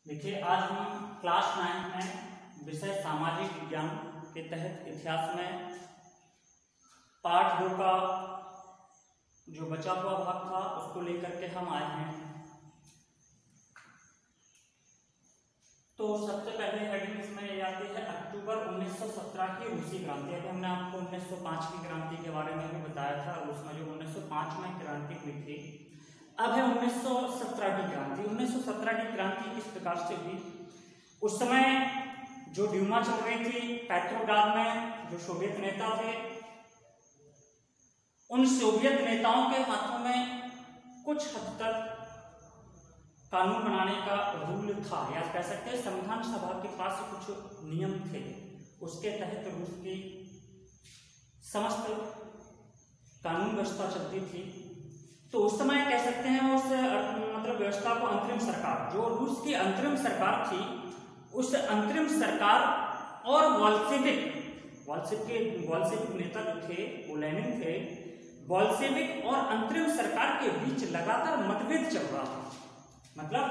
देखिए, आज हम क्लास 9 में विषय सामाजिक विज्ञान के तहत इतिहास में पाठ 2 का जो बचा हुआ भाग था उसको लेकर के हम आए हैं। तो सबसे पहले हेडिंग इसमें ये आती है अक्टूबर 1917 की रूसी क्रांति। अभी हमने आपको 1905 की क्रांति के बारे में भी बताया था, उसमें जो 1905 में क्रांति हुई थी। अब है 1917 की क्रांति। 1917 की क्रांति किस प्रकार से हुई? उस समय जो ड्यूमा चल रही थी पेट्रोग्राद में, जो सोवियत नेता थे, उन सोवियत नेताओं के हाथों में कुछ हद तक कानून बनाने का रूल था, या कह सकते हैं संविधान सभा के पास कुछ नियम थे। उसके तहत रूस की समस्त कानून व्यवस्था चलती थी। तो उस समय कह सकते हैं उस मतलब व्यवस्था को अंतरिम सरकार, जो रूस की अंतरिम सरकार थी, उस अंतरिम सरकार और बोल्शेविक नेता जो थे वो लेनिन थे। बोल्शेविक और अंतरिम सरकार के बीच लगातार मतभेद चल रहा था। मतलब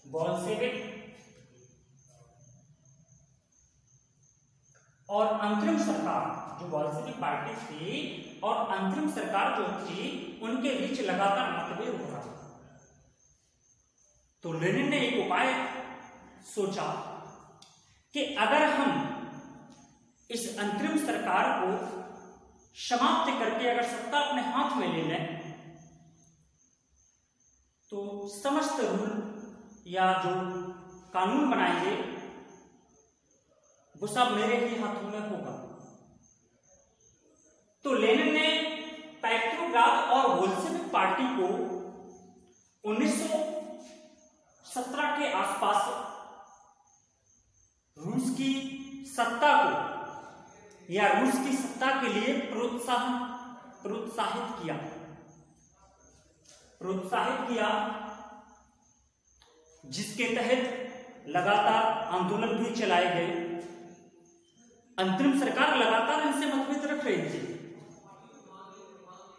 बोल्शेविक और अंतरिम सरकार, जो बोल्शेविक पार्टी थी और अंतरिम सरकार जो थी, उनके बीच लगातार मतभेद हो रहा था। तो लेनिन ने एक उपाय सोचा कि अगर हम इस अंतरिम सरकार को समाप्त करके अगर सत्ता अपने हाथ में ले लें तो समस्त रूल या जो कानून बनाएंगे वो सब मेरे ही हाथों में होगा। तो लेनिन ने पेट्रोग्राद और बोल्शेविक पार्टी को 1917 के आसपास रूस की सत्ता को या रूस की सत्ता के लिए प्रोत्साहित किया, जिसके तहत लगातार आंदोलन भी चलाए गए। अंतरिम सरकार लगातार इनसे मतभेद रख रही थी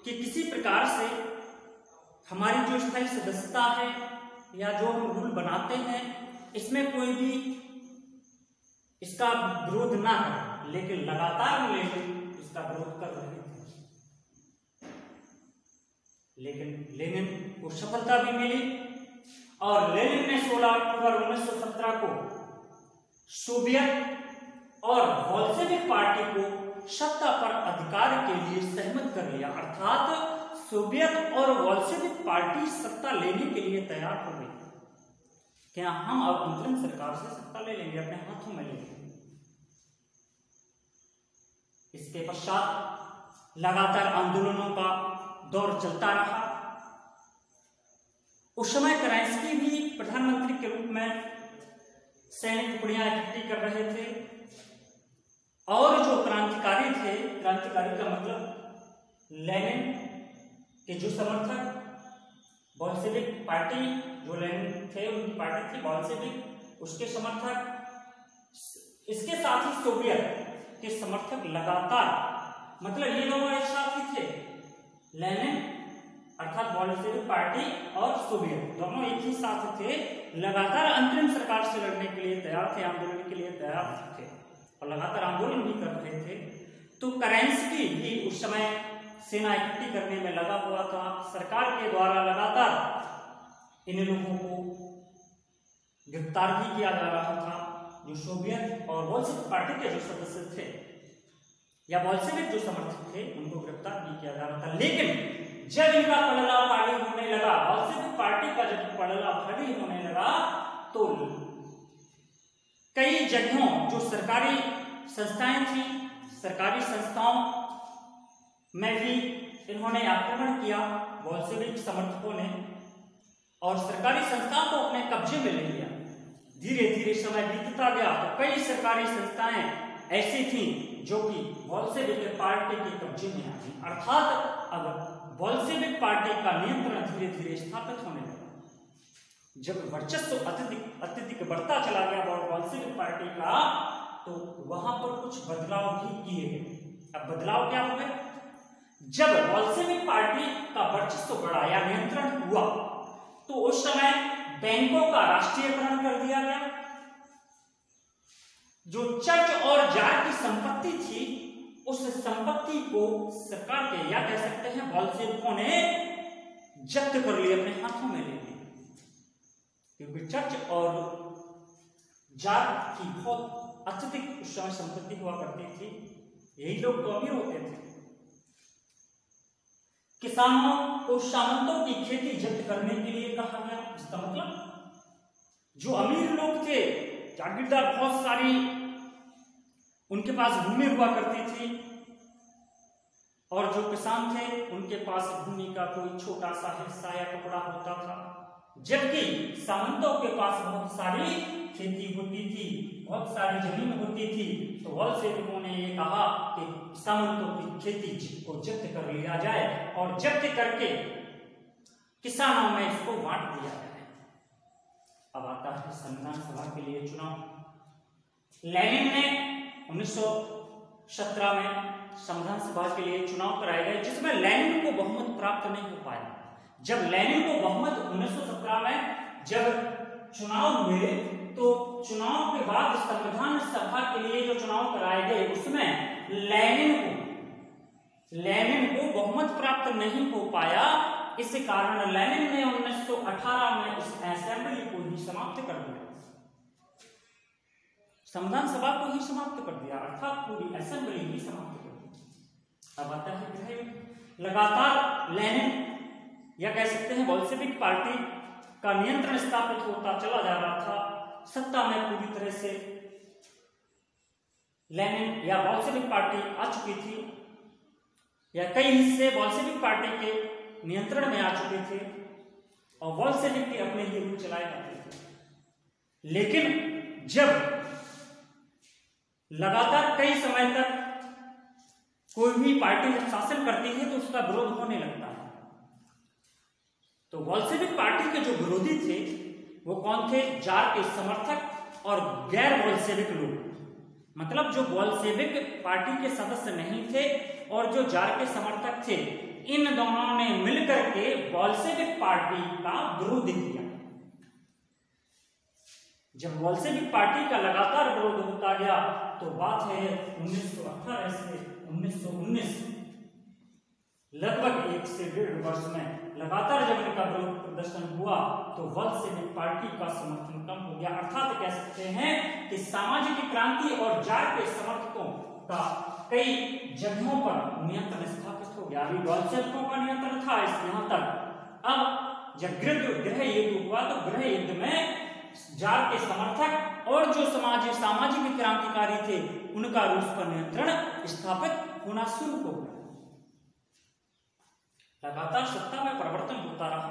कि किसी प्रकार से हमारी जो स्थायी सदस्यता है या जो हम रूल बनाते हैं इसमें कोई भी इसका विरोध ना करे, लेकिन लगातार लेनिन इसका विरोध कर रहे थे। लेकिन लेनिन को सफलता भी मिली और लेनिन ने 16 अक्टूबर 1917 को सोवियत और बोल्शेविक पार्टी को सत्ता पर अधिकार के लिए सहमत कर लिया। अर्थात सोवियत और बोल्शेविक पार्टी सत्ता लेने के लिए तैयार हो गई। क्या हम अब अंतरिम सरकार से सत्ता ले लेंगे, अपने हाथों में लेंगे। इसके पश्चात लगातार आंदोलनों का दौर चलता रहा। उस समय केरेंस्की भी प्रधानमंत्री के रूप में सैनिक टुकड़ियां इकट्ठी कर रहे थे और जो क्रांतिकारी थे, क्रांतिकारी का मतलब लेनिन के जो समर्थक, बोल्शेविक पार्टी जो लेनिन थे उनकी पार्टी थी बोल्शेविक, उसके समर्थक, इसके साथ ही सोवियत के समर्थक लगातार, मतलब ये दोनों एक साथ ही थे। लेनिन अर्थात बोल्शेविक पार्टी और सोवियत दोनों एक ही साथ थे, लगातार अंतरिम सरकार से लड़ने के लिए तैयार थे, आंदोलन के लिए तैयार थे और लगातार आंदोलन भी कर रहे थे। तो केरेंस्की भी उस समय सेना इकट्ठी करने में लगा हुआ था। सरकार के द्वारा लगातार इन लोगों को गिरफ्तार भी किया जा रहा था। जो सोवियत और बोल्शेविक पार्टी के जो सदस्य थे या बोल्शेविक जो समर्थक थे उनको गिरफ्तार भी किया जा रहा था। लेकिन जब इनका पलड़ा भारी होने लगा, बोल्शेविक पार्टी का जब पलड़ा भारी होने लगा, तो कई जगहों जो सरकारी संस्थाएं थी, सरकारी संस्थाओं में भी इन्होंने आक्रमण किया बोल्शेविक समर्थकों ने और सरकारी संस्थाओं को अपने कब्जे में ले लिया। धीरे धीरे समय बीतता गया तो कई सरकारी संस्थाएं ऐसी थीं जो कि बोल्शेविक पार्टी के कब्जे में आ गई। अर्थात अब बोल्शेविक पार्टी का नियंत्रण धीरे धीरे स्थापित होने लगा। जब वर्चस्व अत्यधिक बढ़ता चला गया बोल्शेविक पार्टी का, तो वहां पर कुछ बदलाव भी किए गए। अब बदलाव क्या हुए? जब बोल्शेविक पार्टी का वर्चस्व बढ़ा या नियंत्रण हुआ, तो उस समय बैंकों का राष्ट्रीयकरण कर दिया गया। जो चर्च और जार की संपत्ति थी उस संपत्ति को सरकार के या कह सकते हैं बोल्शेविकों ने जब्त कर लिया, अपने हाथों में ले लिया, क्योंकि चर्च और जार की बहुत अत्यधिक उस समय संपत्ति हुआ करती थी। यही लोग तो अमीर होते थे। किसानों को सामंतों की खेती जब्त करने के लिए कहा गया। इसका मतलब जो अमीर लोग थे, जागीरदार, बहुत सारी उनके पास भूमि हुआ करती थी, और जो किसान थे उनके पास भूमि का कोई छोटा सा हिस्सा या टुकड़ा होता था, जबकि सामंतों के पास बहुत सारी खेती होती थी, बहुत सारी जमीन होती थी। तो बोल्शेविकों ने ये कहा कि सामंतों की खेती को जब्त कर लिया जाए और जब्त करके किसानों में इसको बांट दिया जाए। अब आता है संविधान सभा के लिए चुनाव। लेनिन ने 1917 में संविधान सभा के लिए चुनाव कराए गए, जिसमें लेनिन को बहुमत प्राप्त नहीं हो पाया। जब लेनिन को बहुमत 1917 में जब चुनाव हुए, तो चुनाव के बाद संविधान सभा के लिए जो चुनाव कराए गए उसमें लेनिन को बहुमत प्राप्त नहीं हो पाया। इस कारण लेनिन ने 1918 में उस असेंबली को ही समाप्त कर दिया, संविधान सभा को ही समाप्त कर दिया, अर्थात पूरी असेंबली ही समाप्त कर दी। अब आता है गृह युद्ध। लगातार लेनिन या कह सकते हैं बोल्शेविक पार्टी का नियंत्रण स्थापित होता चला जा रहा था। सत्ता में पूरी तरह से लेनिन या बोल्शेविक पार्टी आ चुकी थी, या कई हिस्से बोल्शेविक पार्टी के नियंत्रण में आ चुके थे, और बोल्शेविक भी अपने ही रूल चलाए जाते थे। लेकिन जब लगातार कई समय तक कोई भी पार्टी जब शासन करती है तो उसका विरोध होने लगता है। तो बोल्शेविक पार्टी के जो विरोधी थे वो कौन थे? जार के समर्थक और गैर बोल्शेविक लोग, मतलब जो बोल्शेविक पार्टी के सदस्य नहीं थे और जो जार के समर्थक थे, इन दोनों ने मिलकर के बोल्शेविक पार्टी का विरोध किया। जब बोल्शेविक पार्टी का लगातार विरोध होता गया तो बात है 1918 से 1919, लगभग 1 से 1.5 वर्ष में लगातार जब इनका विरोध प्रदर्शन हुआ तो बोल्शेविक पार्टी का समर्थन कम हो गया। अर्थात कह सकते हैं कि सामाजिक क्रांति और जार के समर्थकों का कई जगहों पर नियंत्रण स्थापित हो गया। अभी बोल्शेविकों का नियंत्रण था यहाँ तक। अब जब गृह युद्ध हुआ तो गृह युद्ध में जार के समर्थक और जो सामाजिक क्रांतिकारी थे उनका रूस पर नियंत्रण स्थापित होना शुरू हो गया। लगातार सत्ता में परिवर्तन होता रहा।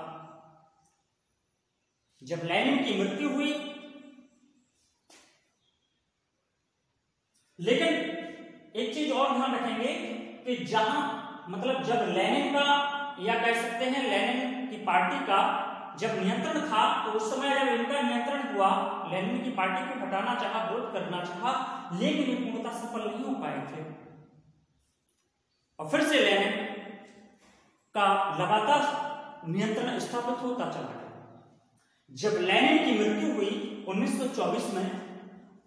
जब लेनिन की मृत्यु हुई, लेकिन एक चीज और ध्यान रखेंगे कि जहां मतलब जब लेनिन का या कह सकते हैं लेनिन की पार्टी का जब नियंत्रण था तो उस समय जब इनका नियंत्रण हुआ, लेनिन की पार्टी को हटाना चाहा, विरोध करना चाहा, लेकिन ये पूर्णतः सफल नहीं हो पाए थे। और फिर से लेनिन का लगातार नियंत्रण स्थापित होता चला गया। जब लेनिन की मृत्यु हुई 1924 में,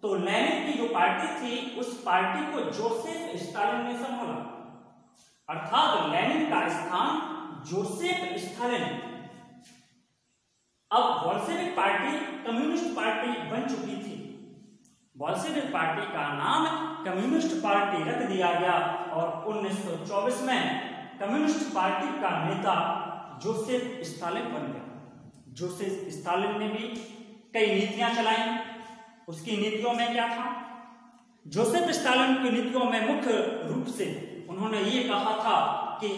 तो लेनिन की जो पार्टी थी उस पार्टी को जोसेफ स्टालिन ने संभाला, अर्थात लेनिन का स्थान जोसेफ स्टालिन। अब बोल्शेविक पार्टी कम्युनिस्ट पार्टी बन चुकी थी। बोल्शेविक पार्टी का नाम कम्युनिस्ट पार्टी रख दिया गया और 1924 में कम्युनिस्ट पार्टी का नेता जोसेफ स्टालिन बन गया। जोसेफ स्टालिन ने भी कई नीतियां चलाई। उसकी नीतियों में क्या था? जोसेफ स्टालिन की नीतियों में मुख्य रूप से उन्होंने ये कहा था कि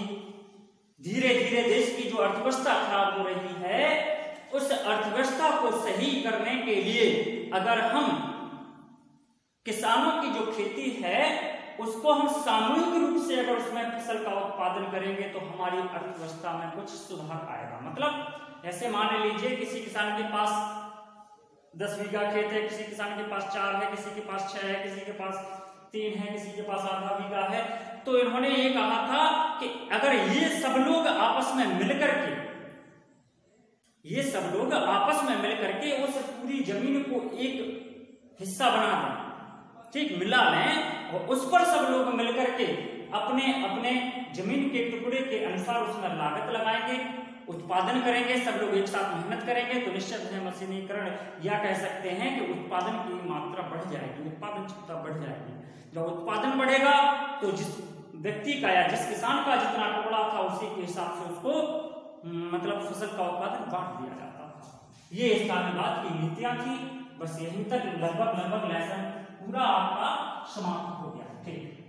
धीरे धीरे देश की जो अर्थव्यवस्था खराब हो रही है, उस अर्थव्यवस्था को सही करने के लिए अगर हम किसानों की जो खेती है उसको हम सामूहिक रूप से अगर उसमें फसल का उत्पादन करेंगे तो हमारी अर्थव्यवस्था में कुछ सुधार आएगा। मतलब ऐसे मान लीजिए किसी किसान के पास 10 बीघा खेत है, किसी किसान के पास 4 है, किसी के पास 6 है, किसी के पास 3 है, किसी के पास आधा बीघा है। तो इन्होंने ये कहा था कि अगर ये सब लोग आपस में मिलकर के ये सब लोग आपस में मिल करके उस पूरी जमीन को एक हिस्सा बना दें, ठीक, मिला लें और उस पर सब लोग मिल करके अपने अपने जमीन के टुकड़े के अनुसार उसमें लागत लगाएंगे, उत्पादन करेंगे, सब लोग एक साथ मेहनत करेंगे तो निश्चित है मशीनीकरण या कह सकते हैं कि उत्पादन की मात्रा बढ़ जाएगी, उत्पादन क्षमता बढ़ जाएगी। जब उत्पादन बढ़ेगा तो जिस व्यक्ति का या जिस किसान का जितना टुकड़ा था उसी के हिसाब से उसको मतलब फसल का उत्पादन बांट दिया जाता था। ये स्थानीयवाद की नीतियां थी। बस यहीं तक लगभग लेसन पूरा आपका समाप्त हो गया। ठीक।